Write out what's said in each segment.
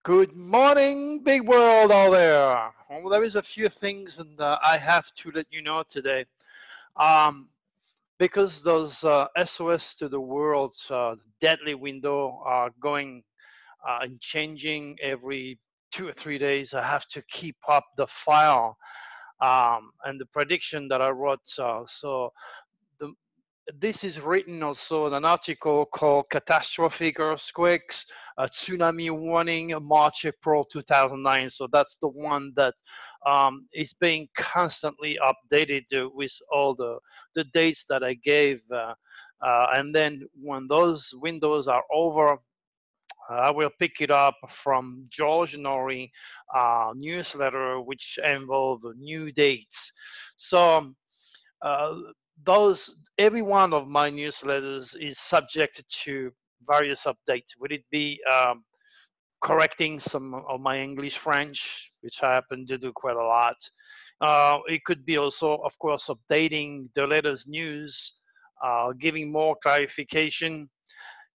Good morning, big world out there. Well, there is a few things, and I have to let you know today. Um, because those SOS to the world deadly window are going and changing every 2 or 3 days, I have to keep up the file and the prediction that I wrote. The, this is written also in an article called Catastrophic Earthquakes, Tsunami Warning, March, April 2009. So that's the one that is being constantly updated with all the dates that I gave. And then when those windows are over, I will pick it up from George Norrie newsletter, which involve new dates. So uh, those every one of my newsletters is subject to various updates. Would it be correcting some of my English French, which I happen to do quite a lot? It could be also, of course, updating the latest news, giving more clarification.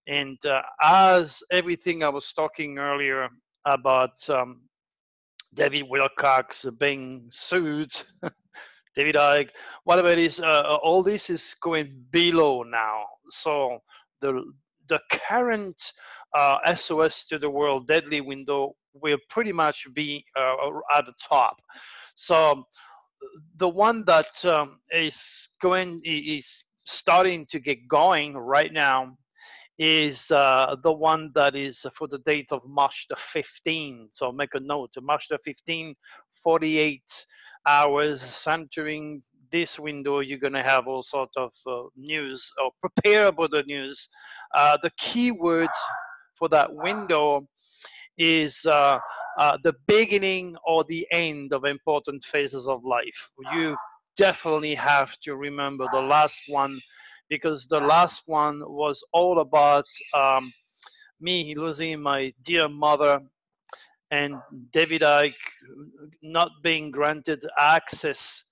And as everything I was talking earlier about David Wilcox being sued, David Icke, whatever it is, all this is going below now. So the the current SOS to the world deadly window will pretty much be at the top. So the one that is starting to get going right now is the one that is for the date of March the 15th. So make a note, March the 15th, 48 hours centering this window. You're going to have all sorts of news, or prepare about the news. The keywords for that window is the beginning or the end of important phases of life. You definitely have to remember the last one, because the last one was all about me losing my dear mother, and David Icke not being granted access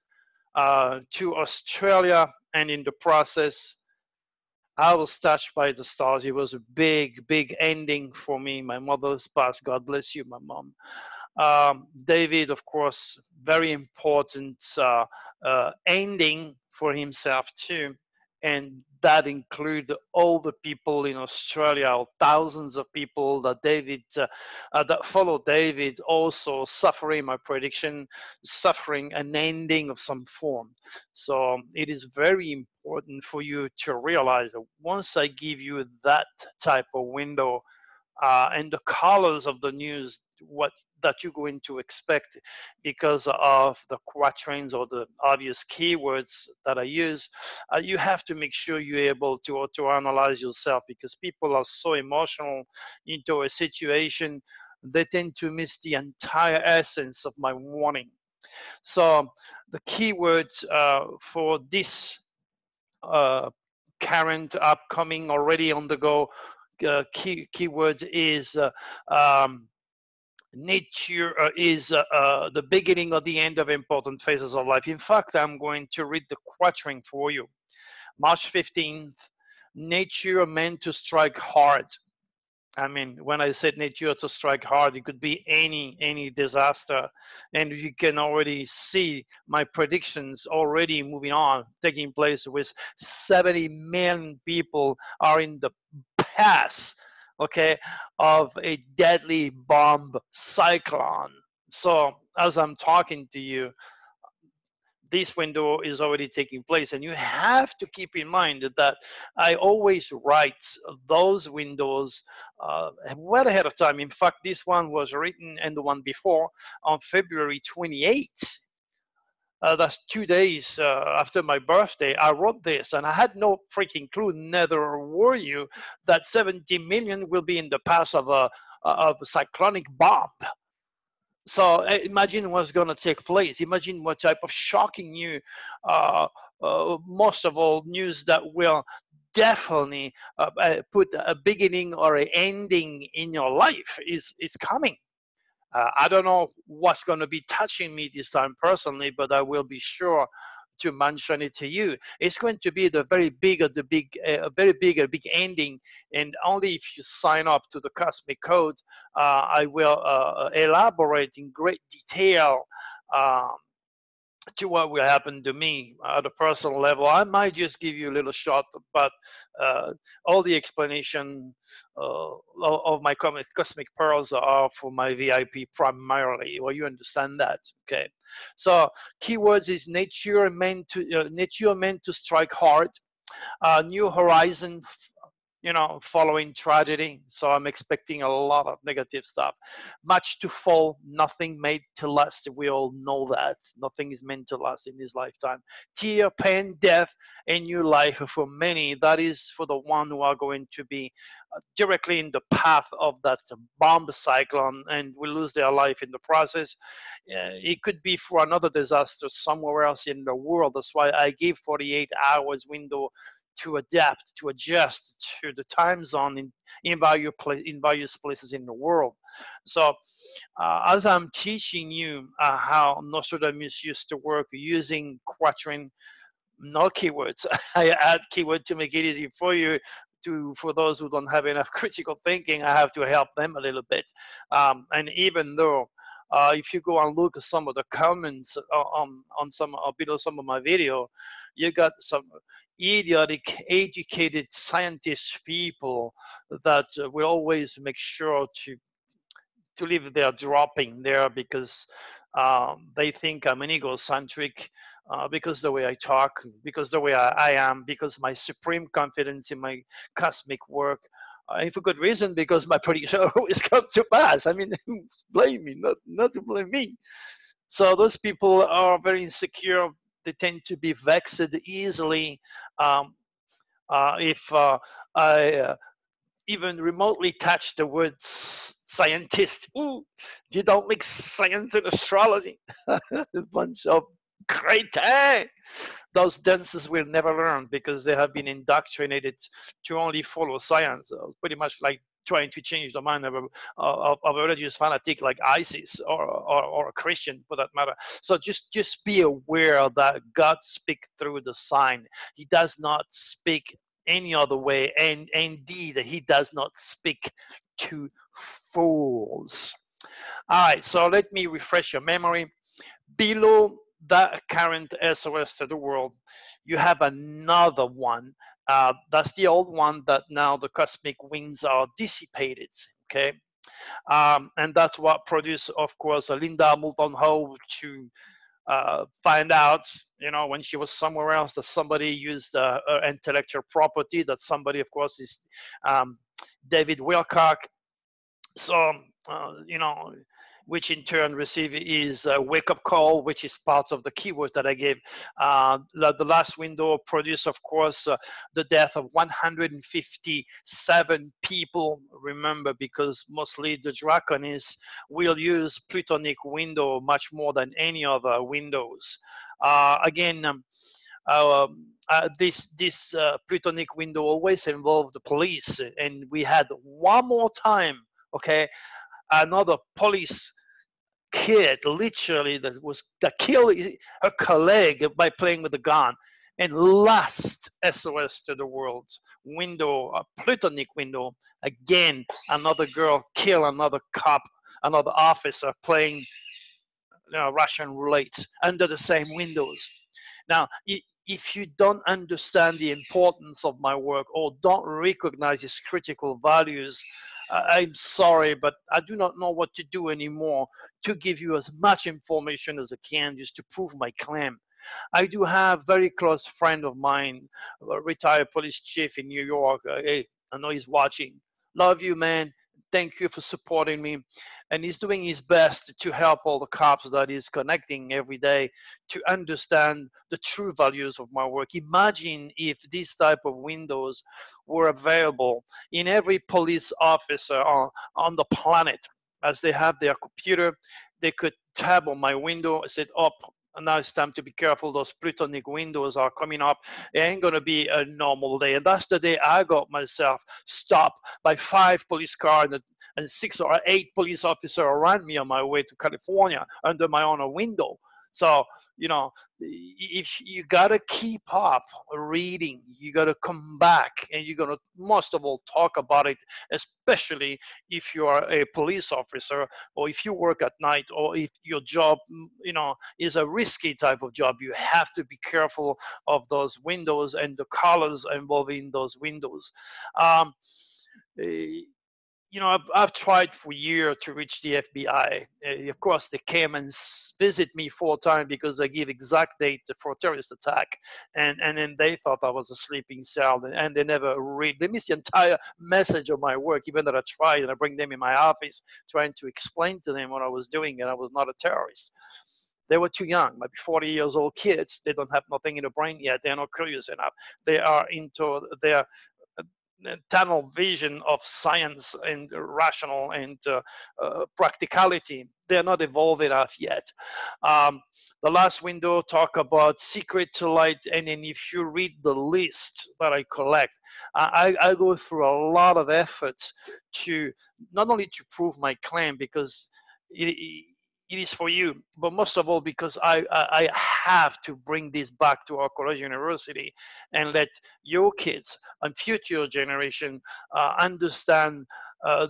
to Australia, and in the process I was touched by the stars. It was a big, big ending for me. My mother's passed. God bless you, my mom. David, of course, very important ending for himself too, and that include all the people in Australia, or thousands of people that that follow David, also suffering my prediction, suffering an ending of some form. So it is very important for you to realize that once I give you that type of window, and the colors of the news, what that you're going to expect because of the quatrains or the obvious keywords that I use, you have to make sure you're able to analyze yourself, because people are so emotional into a situation, they tend to miss the entire essence of my warning. So the keywords for this uh, current, upcoming, already on the go keywords is nature is the beginning or the end of important phases of life. In fact, I'm going to read the quatrain for you. March 15th, nature meant to strike hard. I mean, when I said nature to strike hard, it could be any disaster, and you can already see my predictions already moving on, taking place with 70 million people are in the path, okay, of a deadly bomb cyclone. So as I'm talking to you, this window is already taking place, and you have to keep in mind that I always write those windows well ahead of time. In fact, this one was written, and the one before, on February 28th. That's 2 days after my birthday. I wrote this, and I had no freaking clue, neither were you, that 70 million will be in the path of a cyclonic bomb. So imagine what's going to take place. Imagine what type of shocking news, most of all news that will definitely put a beginning or an ending in your life is coming. I don't know what's going to be touching me this time personally, but I will be sure to mention it to you. It's going to be the very big, very big, a big ending, and only if you sign up to the Cosmic Code, I will elaborate in great detail. To what will happen to me at a personal level. I might just give you a little shot, but all the explanation of my cosmic pearls are for my VIP primarily. Well, you understand that, okay? So keywords is nature meant to strike hard, new horizon, following tragedy. So I'm expecting a lot of negative stuff. Much to fall, nothing made to last. We all know that. Nothing is meant to last in this lifetime. Tear, pain, death, a new life for many. That is for the one who are going to be directly in the path of that bomb cyclone and will lose their life in the process. It could be for another disaster somewhere else in the world. That's why I give 48 hours window to adapt, to adjust to the time zone in various places in the world. So as I'm teaching you how Nostradamus used to work using quatrain, no keywords. I add keyword to make it easy for you. For those who don't have enough critical thinking, I have to help them a little bit. And even though if you go and look at some of the comments on some below some of my video, you got some idiotic, educated scientist people that will always make sure to leave their dropping there because they think I'm an egocentric, because the way I talk, because the way I am, because my supreme confidence in my cosmic work, and for good reason, because my prediction always comes to pass. I mean, blame me, not to blame me. So those people are very insecure. They tend to be vexed easily. Um, if I even remotely touch the word scientist. Ooh, you don't mix science and astrology. A bunch of great. Those dunces will never learn because they have been indoctrinated to only follow science. Pretty much like trying to change the mind of a religious fanatic like ISIS or a Christian for that matter. So just be aware that God speaks through the sign. He does not speak any other way, and indeed he does not speak to fools. All right, so let me refresh your memory. Below that current SOS to the world, you have another one. That's the old one that now the cosmic winds are dissipated, okay? And that's what produced, of course, Linda Moulton Howe to find out, when she was somewhere else, that somebody used her intellectual property. That somebody, of course, is David Wilcock. So, which in turn receive is a wake-up call, which is part of the keywords that I gave. The last window produced, of course, the death of 157 people. Remember, because mostly the draconists will use Plutonic window much more than any other windows. Again, this Plutonic window always involved the police, and we had one more time, okay, another police kid literally that killed her colleague by playing with a gun. And last SOS to the world window, a Plutonic window, again another girl kill another cop, another officer playing Russian roulette under the same windows. Now, if you don't understand the importance of my work or don't recognize its critical values, I'm sorry, but I do not know what to do anymore to give you as much information as I can just to prove my claim. I do have a very close friend of mine, a retired police chief in New York. Hey, I know he's watching. Love you, man. Thank you for supporting me. And he's doing his best to help all the cops that he's connecting every day to understand the true values of my work. Imagine if this type of windows were available in every police officer on the planet. As they have their computer, they could tab on my window and say, oh, now it's time to be careful. Those Plutonic windows are coming up. It ain't going to be a normal day. And that's the day I got myself stopped by 5 police cars and 6 or 8 police officers around me on my way to California under my own window. So, you know, if you gotta keep up reading, you gotta come back, and you're gonna most of all talk about it, especially if you are a police officer, or if you work at night, or if your job, is a risky type of job. You have to be careful of those windows and the colors involving those windows. Um, eh, I've tried for years to reach the FBI. Of course, they came and visit me 4 times because I give exact date for terrorist attack, and then they thought I was a sleeping cell, and they never read. They missed the entire message of my work, even though I tried, and I bring them in my office trying to explain to them what I was doing, and I was not a terrorist. They were too young, maybe 40 years old kids. They don't have nothing in the brain yet. They're not curious enough. They are into their tunnel vision of science and rational and practicality. They're not evolved enough yet. Um, the last window talk about secret to light, and then if you read the list that I collect, I go through a lot of efforts to not only to prove my claim, because it is for you, but most of all because I have to bring this back to our college university and let your kids and future generation understand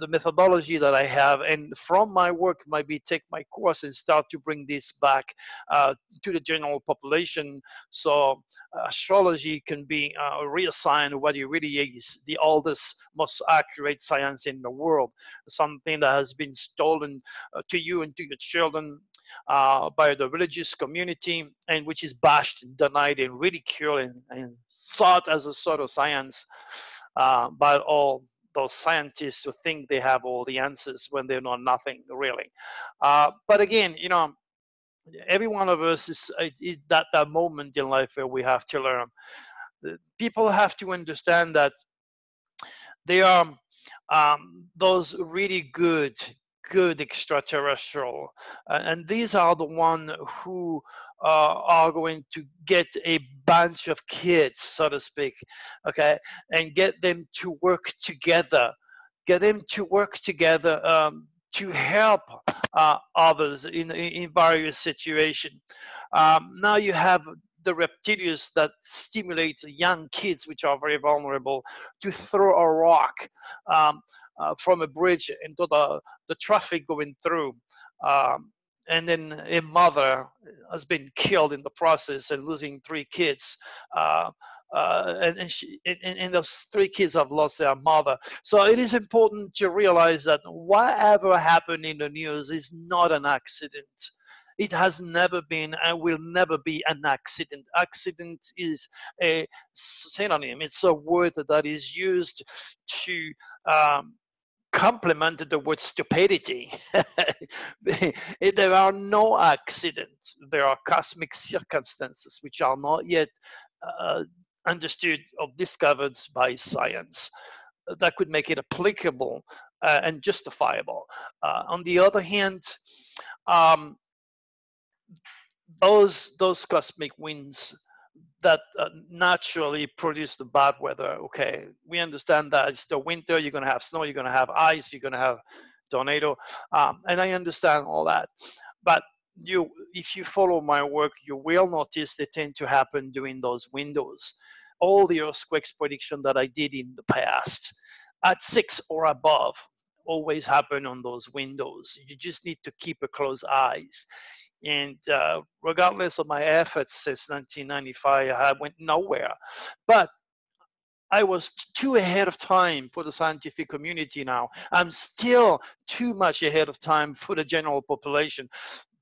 the methodology that I have, and from my work maybe take my course and start to bring this back to the general population, so astrology can be reassigned what it really is, the oldest, most accurate science in the world, something that has been stolen to you and to your children by the religious community, and which is bashed and denied and ridiculed and sought as a sort of science by all those scientists who think they have all the answers when they know nothing really. But again, every one of us is that moment in life where we have to learn. People have to understand that they are those really good extraterrestrial, and these are the one who are going to get a bunch of kids, so to speak, okay, and get them to work together, to help others in various situations. Now you have the reptilians that stimulate young kids, which are very vulnerable, to throw a rock um, from a bridge into the traffic going through. And then a mother has been killed in the process and losing 3 kids. And those 3 kids have lost their mother. So it is important to realize that whatever happened in the news is not an accident. It has never been and will never be an accident. Accident is a synonym. It's a word that is used to complement the word stupidity. There are no accidents. There are cosmic circumstances which are not yet uh, understood or discovered by science that could make it applicable and justifiable. On the other hand, um, those cosmic winds that naturally produce the bad weather. Okay, we understand that it's the winter. You're going to have snow. You're going to have ice. You're going to have tornado, and I understand all that. But if you follow my work, you will notice they tend to happen during those windows. All the earthquakes prediction that I did in the past, at 6 or above, always happen on those windows. You just need to keep a close eyes. And regardless of my efforts since 1995, I went nowhere. But I was too ahead of time for the scientific community now. I'm still too much ahead of time for the general population.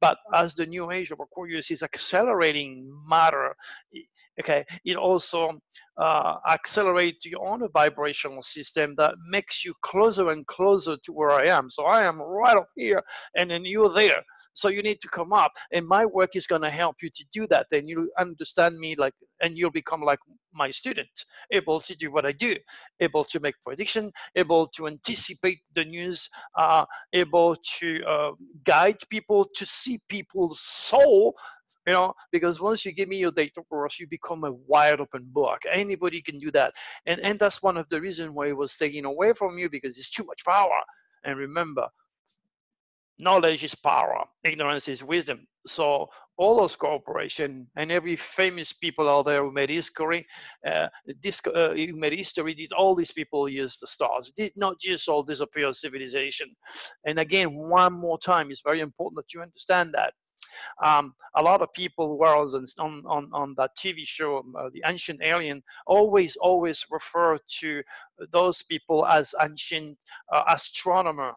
But as the new age of Aquarius is accelerating matter, okay, it also accelerates your own vibrational system that makes you closer and closer to where I am. So I am right up here, and then you're there. So you need to come up, and my work is going to help you to do that. Then you understand me, like, and you'll become like my student, able to do what I do, able to make prediction, able to anticipate the news, able to guide people to see people's soul, because once you give me your date of birth, you become a wide open book. Anybody can do that. And that's one of the reasons why it was taken away from you, because it's too much power. And remember, knowledge is power, ignorance is wisdom. So all those corporations and every famous people out there who made history, who made history, did all these people use the stars? Did not just all disappear civilization. And again, one more time, it's very important that you understand that. A lot of people were on that TV show, The Ancient Alien, always refer to those people as ancient astronomer.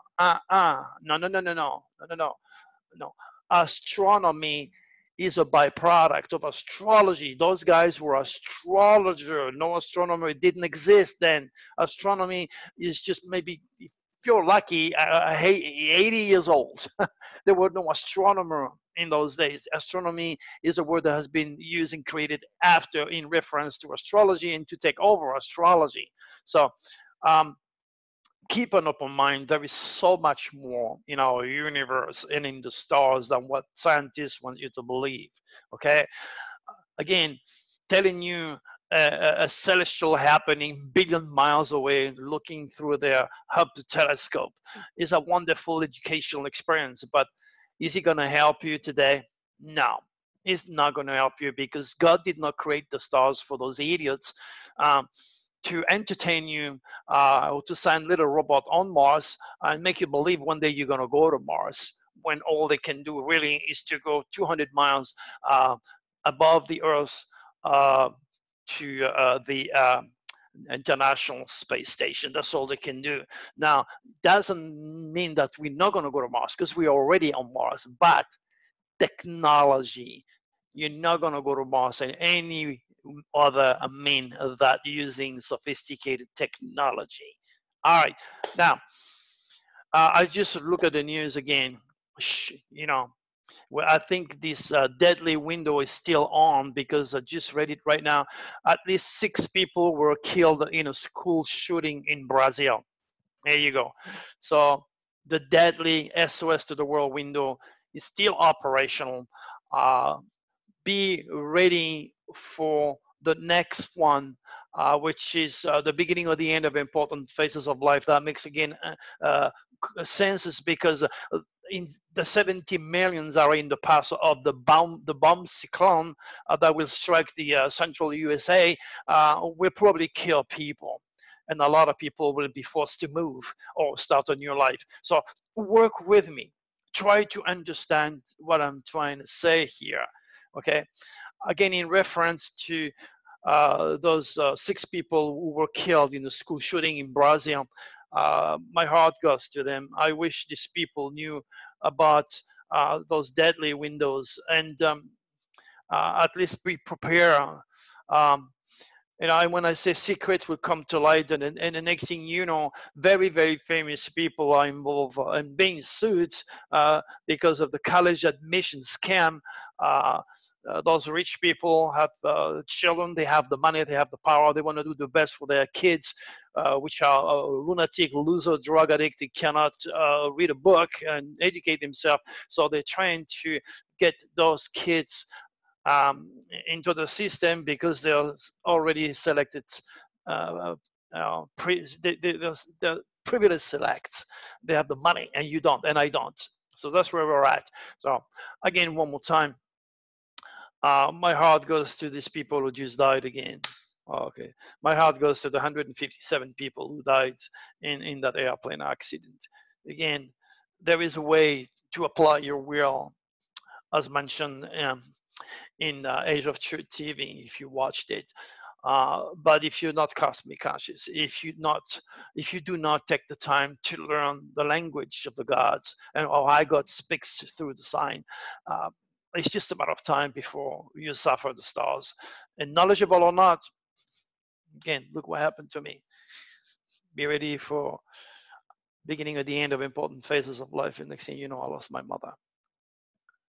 No. Astronomy is a byproduct of astrology. Those guys were astrologer. No astronomer. It didn't exist then. Astronomy is just maybe, if you're lucky, 80 years old. There were no astronomer in those days. Astronomy is a word that has been used and created after in reference to astrology and to take over astrology. So keep an open mind. There is so much more in our universe and in the stars than what scientists want you to believe. Okay, again, telling you a celestial happening billion miles away, looking through their Hubble telescope, is a wonderful educational experience. But is it going to help you today? No, it's not going to help you, because God did not create the stars for those idiots. To entertain you, or to send little robot on Mars and make you believe one day you're going to go to Mars, when all they can do really is to go 200 miles above the Earth to the International Space Station. That's all they can do. Now, doesn't mean that we're not going to go to Mars, because we're already on Mars, but technology, you're not going to go to Mars in any other mean that using sophisticated technology. All right, now I just look at the news again. You know, well, I think this deadly window is still on, because I just read it right now. At least 6 people were killed in a school shooting in Brazil. There you go. So the deadly SOS to the world window is still operational. Be ready for the next one, which is the beginning or the end of important phases of life. That makes, again, sense, because in the 70 millions are in the path of the bomb cyclone that will strike the central USA. Will probably kill people, and a lot of people will be forced to move or start a new life. So work with me. Try to understand what I'm trying to say here. Okay, again, in reference to those 6 people who were killed in the school shooting in Brazil, my heart goes to them. I wish these people knew about those deadly windows, and at least be prepared. You know, when I say secrets will come to light, and the next thing you know, very, very famous people are involved in being sued because of the college admission scam. Those rich people have children, they have the money, they have the power, they want to do the best for their kids, which are lunatic, loser, drug addict. They cannot read a book and educate themselves. So they're trying to get those kids into the system, because they're already selected. They're privileged selects. They have the money, and you don't, and I don't. So that's where we're at. So again, one more time, my heart goes to these people who just died again. Okay, my heart goes to the 157 people who died in that airplane accident. Again, there is a way to apply your will, as mentioned in Age of Truth TV, if you watched it. But if you're not cosmic conscious, if you do not take the time to learn the language of the gods and how God speaks through the sign, it's just a matter of time before you suffer the stars. And knowledgeable or not, again, look what happened to me. Be ready for beginning or the end of important phases of life. And next thing you know, I lost my mother.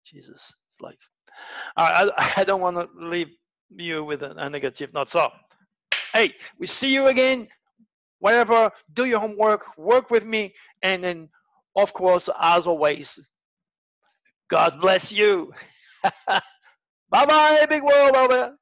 Jesus, it's life. I don't want to leave you with a negative note. So, hey, we see you again. Whatever, do your homework, work with me, and then, of course, as always, God bless you. Bye bye, big world out there.